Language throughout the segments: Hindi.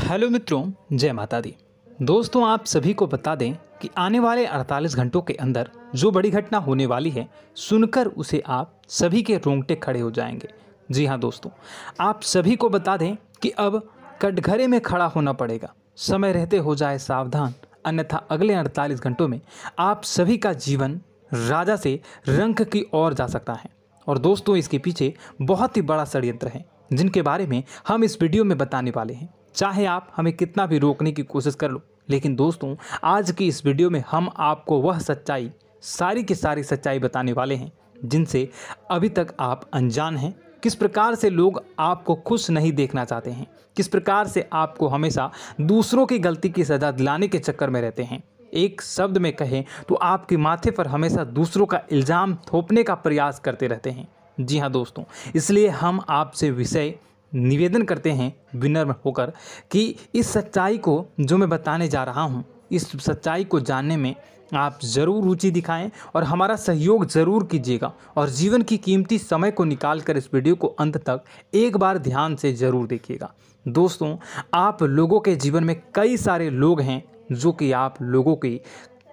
हेलो मित्रों, जय माता दी। दोस्तों, आप सभी को बता दें कि आने वाले 48 घंटों के अंदर जो बड़ी घटना होने वाली है, सुनकर उसे आप सभी के रोंगटे खड़े हो जाएंगे। जी हाँ दोस्तों, आप सभी को बता दें कि अब कटघरे में खड़ा होना पड़ेगा। समय रहते हो जाए सावधान, अन्यथा अगले 48 घंटों में आप सभी का जीवन राजा से रंक की ओर जा सकता है। और दोस्तों, इसके पीछे बहुत ही बड़ा षड्यंत्र है, जिनके बारे में हम इस वीडियो में बताने वाले हैं। चाहे आप हमें कितना भी रोकने की कोशिश कर लो, लेकिन दोस्तों, आज की इस वीडियो में हम आपको वह सच्चाई, सारी की सारी सच्चाई बताने वाले हैं जिनसे अभी तक आप अनजान हैं। किस प्रकार से लोग आपको खुश नहीं देखना चाहते हैं, किस प्रकार से आपको हमेशा दूसरों की गलती की सज़ा दिलाने के चक्कर में रहते हैं। एक शब्द में कहें तो आपके माथे पर हमेशा दूसरों का इल्ज़ाम थोपने का प्रयास करते रहते हैं। जी हाँ दोस्तों, इसलिए हम आपसे विषय निवेदन करते हैं विनम्र होकर कि इस सच्चाई को जो मैं बताने जा रहा हूँ, इस सच्चाई को जानने में आप ज़रूर रुचि दिखाएं और हमारा सहयोग ज़रूर कीजिएगा। और जीवन की कीमती समय को निकाल कर इस वीडियो को अंत तक एक बार ध्यान से ज़रूर देखिएगा। दोस्तों, आप लोगों के जीवन में कई सारे लोग हैं जो कि आप लोगों की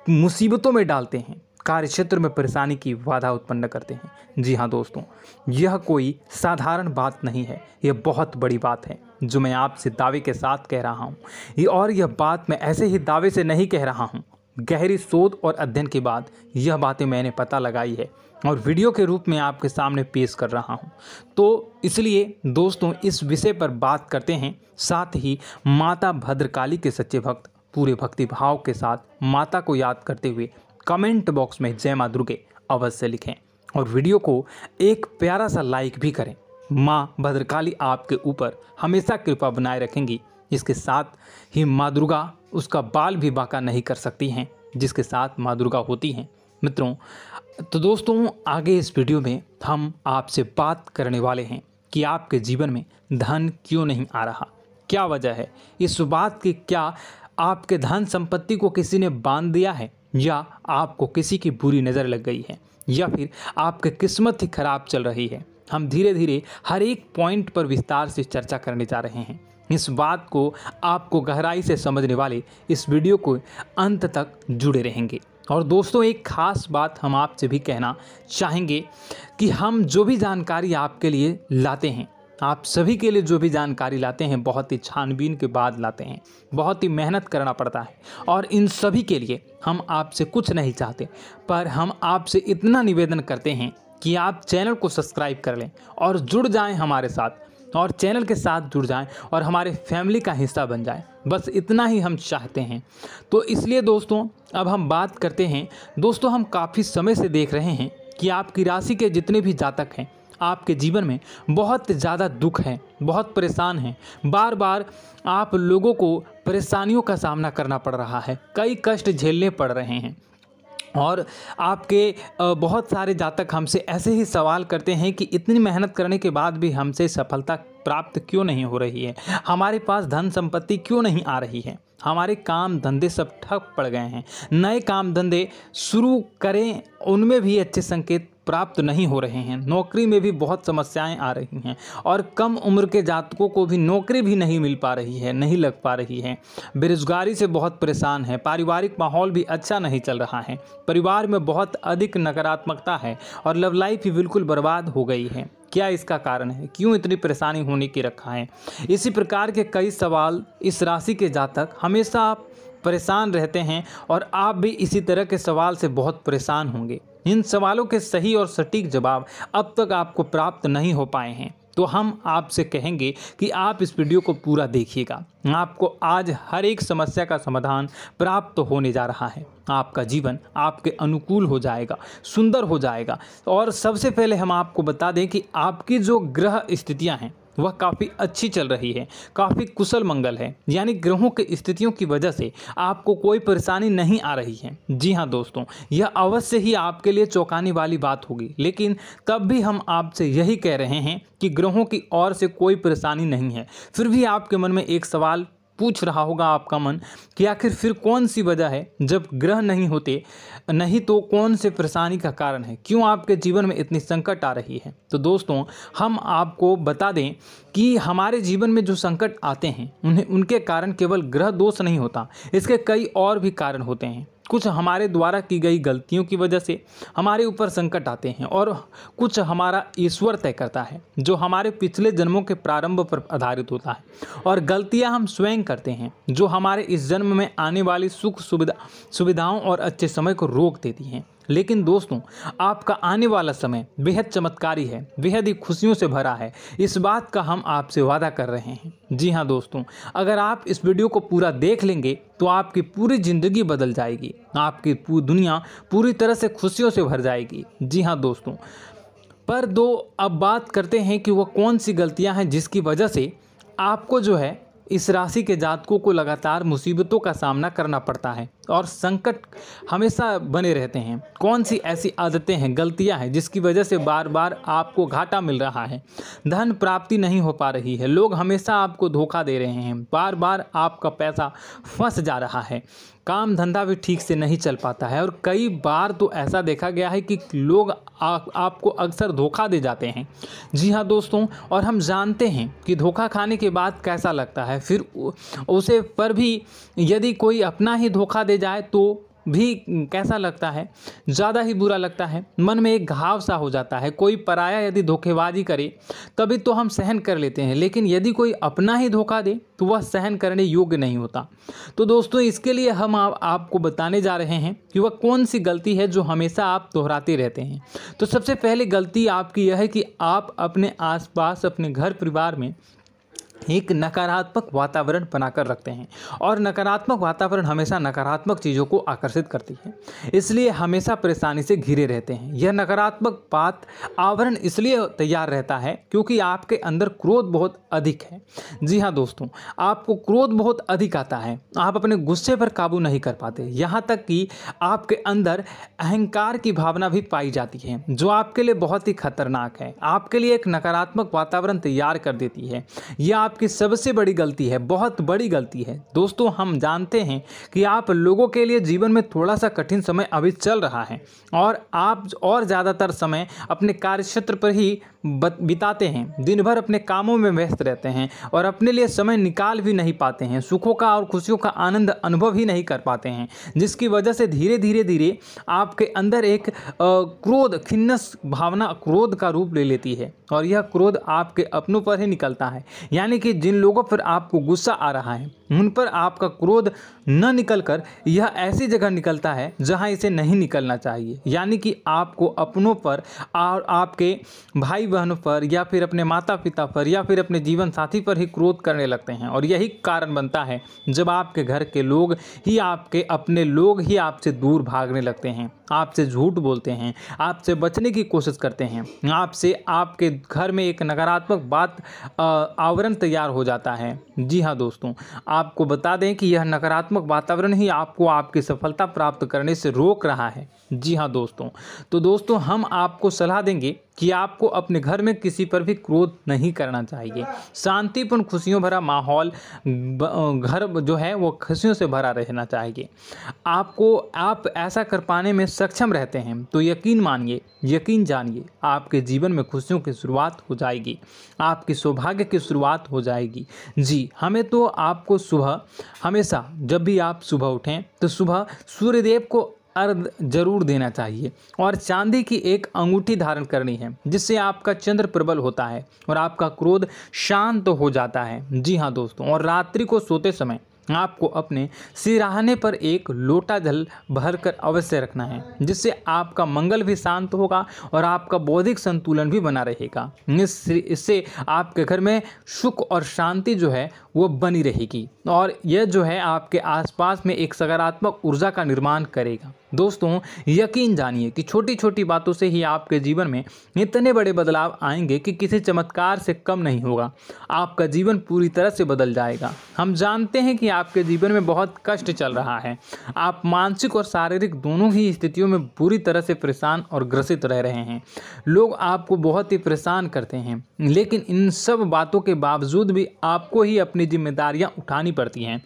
मुसीबतों में डालते हैं, कार्य क्षेत्र में परेशानी की बाधा उत्पन्न करते हैं। जी हाँ दोस्तों, यह कोई साधारण बात नहीं है, यह बहुत बड़ी बात है जो मैं आपसे दावे के साथ कह रहा हूँ। यह बात मैं ऐसे ही दावे से नहीं कह रहा हूँ। गहरी शोध और अध्ययन के बाद यह बातें मैंने पता लगाई है और वीडियो के रूप में आपके सामने पेश कर रहा हूँ। तो इसलिए दोस्तों, इस विषय पर बात करते हैं। साथ ही माता भद्रकाली के सच्चे भक्त पूरे भक्ति भाव के साथ माता को याद करते हुए कमेंट बॉक्स में जय मां दुर्गे अवश्य लिखें और वीडियो को एक प्यारा सा लाइक भी करें। मां भद्रकाली आपके ऊपर हमेशा कृपा बनाए रखेंगी। इसके साथ ही मां दुर्गा उसका बाल भी बांका नहीं कर सकती हैं, जिसके साथ मां दुर्गा होती हैं। मित्रों, तो दोस्तों, आगे इस वीडियो में हम आपसे बात करने वाले हैं कि आपके जीवन में धन क्यों नहीं आ रहा, क्या वजह है इस बात की। क्या आपके धन संपत्ति को किसी ने बांध दिया है, या आपको किसी की बुरी नज़र लग गई है, या फिर आपकी किस्मत ही खराब चल रही है। हम धीरे धीरे हर एक पॉइंट पर विस्तार से चर्चा करने जा रहे हैं। इस बात को आपको गहराई से समझने वाले इस वीडियो को अंत तक जुड़े रहेंगे। और दोस्तों, एक खास बात हम आपसे भी कहना चाहेंगे कि हम जो भी जानकारी आपके लिए लाते हैं, आप सभी के लिए जो भी जानकारी लाते हैं, बहुत ही छानबीन के बाद लाते हैं, बहुत ही मेहनत करना पड़ता है। और इन सभी के लिए हम आपसे कुछ नहीं चाहते, पर हम आपसे इतना निवेदन करते हैं कि आप चैनल को सब्सक्राइब कर लें और जुड़ जाएं हमारे साथ, और चैनल के साथ जुड़ जाएं और हमारे फैमिली का हिस्सा बन जाएं। बस इतना ही हम चाहते हैं। तो इसलिए दोस्तों, अब हम बात करते हैं। दोस्तों, हम काफ़ी समय से देख रहे हैं कि आपकी राशि के जितने भी जातक हैं, आपके जीवन में बहुत ज़्यादा दुख है, बहुत परेशान हैं। बार बार आप लोगों को परेशानियों का सामना करना पड़ रहा है, कई कष्ट झेलने पड़ रहे हैं। और आपके बहुत सारे जातक हमसे ऐसे ही सवाल करते हैं कि इतनी मेहनत करने के बाद भी हमसे सफलता प्राप्त क्यों नहीं हो रही है, हमारे पास धन संपत्ति क्यों नहीं आ रही है, हमारे काम धंधे सब ठप पड़ गए हैं, नए काम धंधे शुरू करें उनमें भी अच्छे संकेत प्राप्त नहीं हो रहे हैं, नौकरी में भी बहुत समस्याएं आ रही हैं, और कम उम्र के जातकों को भी नौकरी भी नहीं मिल पा रही है, नहीं लग पा रही है, बेरोजगारी से बहुत परेशान है, पारिवारिक माहौल भी अच्छा नहीं चल रहा है, परिवार में बहुत अधिक नकारात्मकता है, और लव लाइफ भी बिल्कुल बर्बाद हो गई है। क्या इसका कारण है, क्यों इतनी परेशानी होने की रखा है? इसी प्रकार के कई सवाल इस राशि के जातक हमेशा आप परेशान रहते हैं, और आप भी इसी तरह के सवाल से बहुत परेशान होंगे। इन सवालों के सही और सटीक जवाब अब तक आपको प्राप्त नहीं हो पाए हैं, तो हम आपसे कहेंगे कि आप इस वीडियो को पूरा देखिएगा। आपको आज हर एक समस्या का समाधान प्राप्त होने जा रहा है। आपका जीवन आपके अनुकूल हो जाएगा, सुंदर हो जाएगा। और सबसे पहले हम आपको बता दें कि आपकी जो ग्रह स्थितियां हैं वह काफ़ी अच्छी चल रही है, काफ़ी कुशल मंगल है, यानी ग्रहों की स्थितियों की वजह से आपको कोई परेशानी नहीं आ रही है। जी हाँ दोस्तों, यह अवश्य ही आपके लिए चौंकाने वाली बात होगी, लेकिन तब भी हम आपसे यही कह रहे हैं कि ग्रहों की ओर से कोई परेशानी नहीं है। फिर भी आपके मन में एक सवाल पूछ रहा होगा आपका मन कि आखिर फिर कौन सी वजह है, जब ग्रह नहीं होते नहीं तो कौन से परेशानी का कारण है, क्यों आपके जीवन में इतनी संकट आ रही है। तो दोस्तों हम आपको बता दें कि हमारे जीवन में जो संकट आते हैं उनके कारण केवल ग्रह दोष नहीं होता, इसके कई और भी कारण होते हैं। कुछ हमारे द्वारा की गई गलतियों की वजह से हमारे ऊपर संकट आते हैं और कुछ हमारा ईश्वर तय करता है, जो हमारे पिछले जन्मों के प्रारंभ पर आधारित होता है। और गलतियां हम स्वयं करते हैं, जो हमारे इस जन्म में आने वाली सुख सुविधाओं और अच्छे समय को रोक देती हैं। लेकिन दोस्तों आपका आने वाला समय बेहद चमत्कारी है, बेहद ही खुशियों से भरा है, इस बात का हम आपसे वादा कर रहे हैं। जी हाँ दोस्तों, अगर आप इस वीडियो को पूरा देख लेंगे तो आपकी पूरी ज़िंदगी बदल जाएगी, आपकी पूरी दुनिया पूरी तरह से खुशियों से भर जाएगी। जी हाँ दोस्तों, पर अब बात करते हैं कि वह कौन सी गलतियाँ हैं जिसकी वजह से आपको जो है इस राशि के जातकों को लगातार मुसीबतों का सामना करना पड़ता है और संकट हमेशा बने रहते हैं। कौन सी ऐसी आदतें हैं, गलतियां हैं जिसकी वजह से बार बार आपको घाटा मिल रहा है, धन प्राप्ति नहीं हो पा रही है, लोग हमेशा आपको धोखा दे रहे हैं, बार बार आपका पैसा फंस जा रहा है, काम धंधा भी ठीक से नहीं चल पाता है और कई बार तो ऐसा देखा गया है कि लोग आपको अक्सर धोखा दे जाते हैं। जी हाँ दोस्तों, और हम जानते हैं कि धोखा खाने के बाद कैसा लगता है, फिर उसे पर भी यदि कोई अपना ही धोखा दे जाए तो भी कैसा लगता है, ज़्यादा ही बुरा लगता है, मन में एक घाव सा हो जाता है। कोई पराया यदि धोखेबाजी करे तभी तो हम सहन कर लेते हैं, लेकिन यदि कोई अपना ही धोखा दे तो वह सहन करने योग्य नहीं होता। तो दोस्तों इसके लिए हम आपको बताने जा रहे हैं कि वह कौन सी गलती है जो हमेशा आप दोहराते रहते हैं। तो सबसे पहले गलती आपकी यह है कि आप अपने आसपास, अपने घर परिवार में एक नकारात्मक वातावरण बनाकर रखते हैं और नकारात्मक वातावरण हमेशा नकारात्मक चीज़ों को आकर्षित करती है, इसलिए हमेशा परेशानी से घिरे रहते हैं। यह नकारात्मक आवरण इसलिए तैयार रहता है क्योंकि आपके अंदर क्रोध बहुत अधिक है। जी हाँ दोस्तों, आपको क्रोध बहुत अधिक आता है, आप अपने गुस्से पर काबू नहीं कर पाते, यहाँ तक कि आपके अंदर अहंकार की भावना भी पाई जाती है, जो आपके लिए बहुत ही खतरनाक है, आपके लिए एक नकारात्मक वातावरण तैयार कर देती है। यह आपकी सबसे बड़ी गलती है, बहुत बड़ी गलती है। दोस्तों हम जानते हैं कि आप लोगों के लिए जीवन में थोड़ा सा कठिन समय अभी चल रहा है और आप और ज़्यादातर समय अपने कार्यक्षेत्र पर ही बिताते हैं, दिन भर अपने कामों में व्यस्त रहते हैं और अपने लिए समय निकाल भी नहीं पाते हैं, सुखों का और खुशियों का आनंद अनुभव ही नहीं कर पाते हैं, जिसकी वजह से धीरे धीरे आपके अंदर एक क्रोध, खिन्नस भावना क्रोध का रूप ले लेती है और यह क्रोध आपके अपनों पर ही निकलता है। यानी कि जिन लोगों पर आपको गुस्सा आ रहा है उन पर आपका क्रोध न निकलकर यह ऐसी जगह निकलता है जहां इसे नहीं निकलना चाहिए, यानी कि आपको अपनों पर और आपके भाई बहनों पर या फिर अपने माता पिता पर या फिर अपने जीवन साथी पर ही क्रोध करने लगते हैं। और यही कारण बनता है जब आपके घर के लोग ही, आपके अपने लोग ही आपसे दूर भागने लगते हैं, आपसे झूठ बोलते हैं, आपसे बचने की कोशिश करते हैं, आपके घर में एक नकारात्मक आवरण तैयार हो जाता है। जी हाँ दोस्तों, आपको बता दें कि यह नकारात्मक वातावरण ही आपको आपकी सफलता प्राप्त करने से रोक रहा है। जी हाँ दोस्तों, तो दोस्तों हम आपको सलाह देंगे कि आपको अपने घर में किसी पर भी क्रोध नहीं करना चाहिए। शांतिपूर्ण खुशियों भरा माहौल, घर जो है वो खुशियों से भरा रहना चाहिए। आप ऐसा कर पाने में सक्षम रहते हैं तो यकीन मानिए, यकीन जानिए, आपके जीवन में खुशियों की शुरुआत हो जाएगी, आपकी सौभाग्य की शुरुआत हो जाएगी। जी, हमें तो आपको सुबह, हमेशा जब भी आप सुबह उठें तो सुबह सूर्यदेव को अर्घ जरूर देना चाहिए और चांदी की एक अंगूठी धारण करनी है, जिससे आपका चंद्र प्रबल होता है और आपका क्रोध शांत हो जाता है। जी हाँ दोस्तों, और रात्रि को सोते समय आपको अपने सिरहाने पर एक लोटा जल भरकर अवश्य रखना है, जिससे आपका मंगल भी शांत होगा और आपका बौद्धिक संतुलन भी बना रहेगा। इससे आपके घर में सुख और शांति जो है वो बनी रहेगी और यह जो है आपके आसपास में एक सकारात्मक ऊर्जा का निर्माण करेगा। दोस्तों यकीन जानिए कि छोटी छोटी बातों से ही आपके जीवन में इतने बड़े बदलाव आएंगे कि किसी चमत्कार से कम नहीं होगा। आपका जीवन पूरी तरह से बदल जाएगा। हम जानते हैं कि आपके जीवन में बहुत कष्ट चल रहा है। आप मानसिक और शारीरिक दोनों ही स्थितियों में बुरी तरह से परेशान और ग्रसित रह रहे हैं। लोग आपको बहुत ही परेशान करते हैं, लेकिन इन सब बातों के बावजूद भी आपको ही अपनी जिम्मेदारियां उठानी पड़ती हैं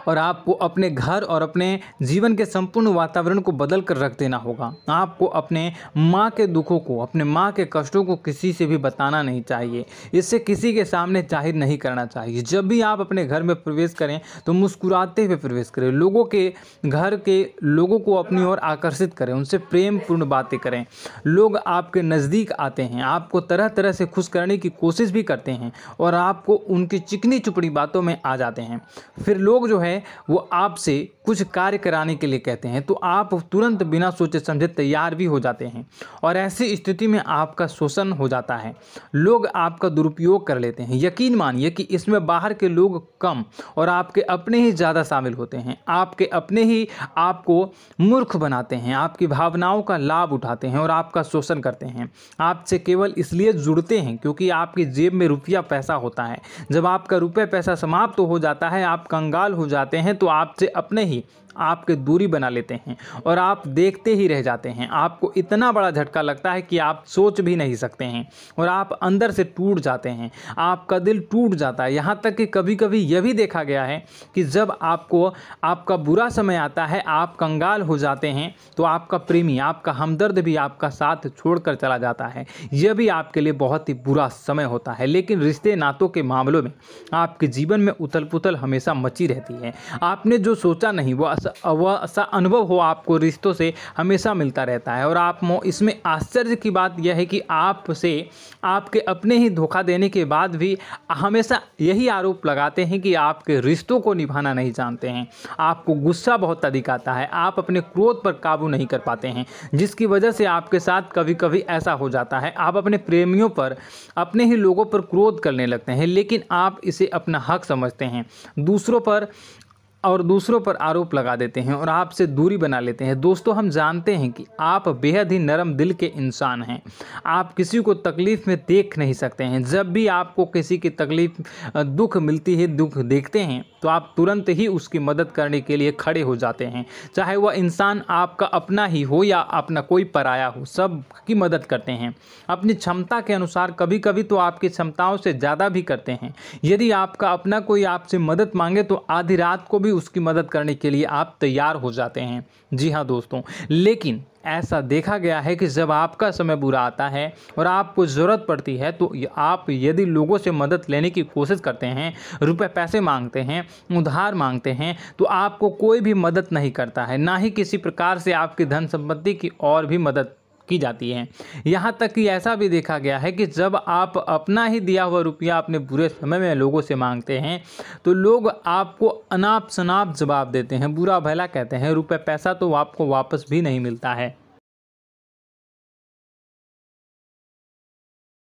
और आपको अपने घर और अपने जीवन के संपूर्ण वातावरण को बदल कर रख देना होगा। आपको अपने माँ के दुखों को, अपने माँ के कष्टों को किसी से भी बताना नहीं चाहिए। इससे किसी के सामने जाहिर नहीं करना चाहिए। जब भी आप अपने घर में प्रवेश करें तो मुस्कुराते हुए प्रवेश करें। लोगों के घर के लोगों को अपनी ओर आकर्षित करें, उनसे प्रेमपूर्ण बातें करें। लोग आपके नज़दीक आते हैं, आपको तरह तरह से खुश करने की कोशिश भी करते हैं और आपको उनकी चिकनी चुपड़ी बातों में आ जाते हैं। फिर लोग जो है वो आपसे कुछ कार्य कराने के लिए कहते हैं तो आप तुरंत बिना सोचे समझे तैयार भी हो जाते हैं और ऐसी स्थिति में आपका शोषण हो जाता है। लोग आपका दुरुपयोग कर लेते हैं। यकीन मानिए कि इसमें बाहर के लोग कम और आपके अपने ही ज़्यादा शामिल होते हैं। आपके अपने ही आपको मूर्ख बनाते हैं, आपकी भावनाओं का लाभ उठाते हैं और आपका शोषण करते हैं। आपसे केवल इसलिए जुड़ते हैं क्योंकि आपकी जेब में रुपया पैसा होता है। जब आपका रुपया पैसा समाप्त हो जाता है, आप कंगाल हो जाते हैं तो आपसे अपने ही आपके दूरी बना लेते हैं और आप देखते ही रह जाते हैं। आपको इतना बड़ा झटका लगता है कि आप सोच भी नहीं सकते हैं और आप अंदर से टूट जाते हैं। आपका दिल टूट जाता है। यहाँ तक कि कभी कभी यह भी देखा गया है कि जब आपको आपका बुरा समय आता है, आप कंगाल हो जाते हैं तो आपका प्रेमी, आपका हमदर्द भी आपका साथ छोड़कर चला जाता है। यह भी आपके लिए बहुत ही बुरा समय होता है। लेकिन रिश्ते नातों के मामलों में आपके जीवन में उथल पुथल हमेशा मची रहती है। आपने जो सोचा नहीं वो ऐसा अनुभव हो आपको रिश्तों से हमेशा मिलता रहता है। और आप इसमें आश्चर्य की बात यह है कि आपसे आपके अपने ही धोखा देने के बाद भी हमेशा यही आरोप लगाते हैं कि आपके रिश्तों को निभाना नहीं जानते हैं। आपको गुस्सा बहुत अधिक आता है, आप अपने क्रोध पर काबू नहीं कर पाते हैं, जिसकी वजह से आपके साथ कभी कभी ऐसा हो जाता है आप अपने प्रेमियों पर, अपने ही लोगों पर क्रोध करने लगते हैं। लेकिन आप इसे अपना हक समझते हैं, दूसरों पर आरोप लगा देते हैं और आपसे दूरी बना लेते हैं। दोस्तों हम जानते हैं कि आप बेहद ही नरम दिल के इंसान हैं। आप किसी को तकलीफ़ में देख नहीं सकते हैं। जब भी आपको किसी की तकलीफ़, दुख मिलती है, दुख देखते हैं तो आप तुरंत ही उसकी मदद करने के लिए खड़े हो जाते हैं। चाहे वह इंसान आपका अपना ही हो या अपना कोई पराया हो, सब की मदद करते हैं अपनी क्षमता के अनुसार। कभी कभी तो आपकी क्षमताओं से ज़्यादा भी करते हैं। यदि आपका अपना कोई आपसे मदद मांगे तो आधी रात को भी उसकी मदद करने के लिए आप तैयार हो जाते हैं। जी हाँ दोस्तों, लेकिन ऐसा देखा गया है कि जब आपका समय बुरा आता है और आपको ज़रूरत पड़ती है तो आप यदि लोगों से मदद लेने की कोशिश करते हैं, रुपए पैसे मांगते हैं, उधार मांगते हैं, तो आपको कोई भी मदद नहीं करता है। ना ही किसी प्रकार से आपकी धन संपत्ति की और भी मदद की जाती है। यहाँ तक कि ऐसा भी देखा गया है कि जब आप अपना ही दिया हुआ रुपया अपने बुरे समय में लोगों से मांगते हैं तो लोग आपको अनाप शनाप जवाब देते हैं, बुरा भला कहते हैं। रुपये पैसा तो आपको वापस भी नहीं मिलता है।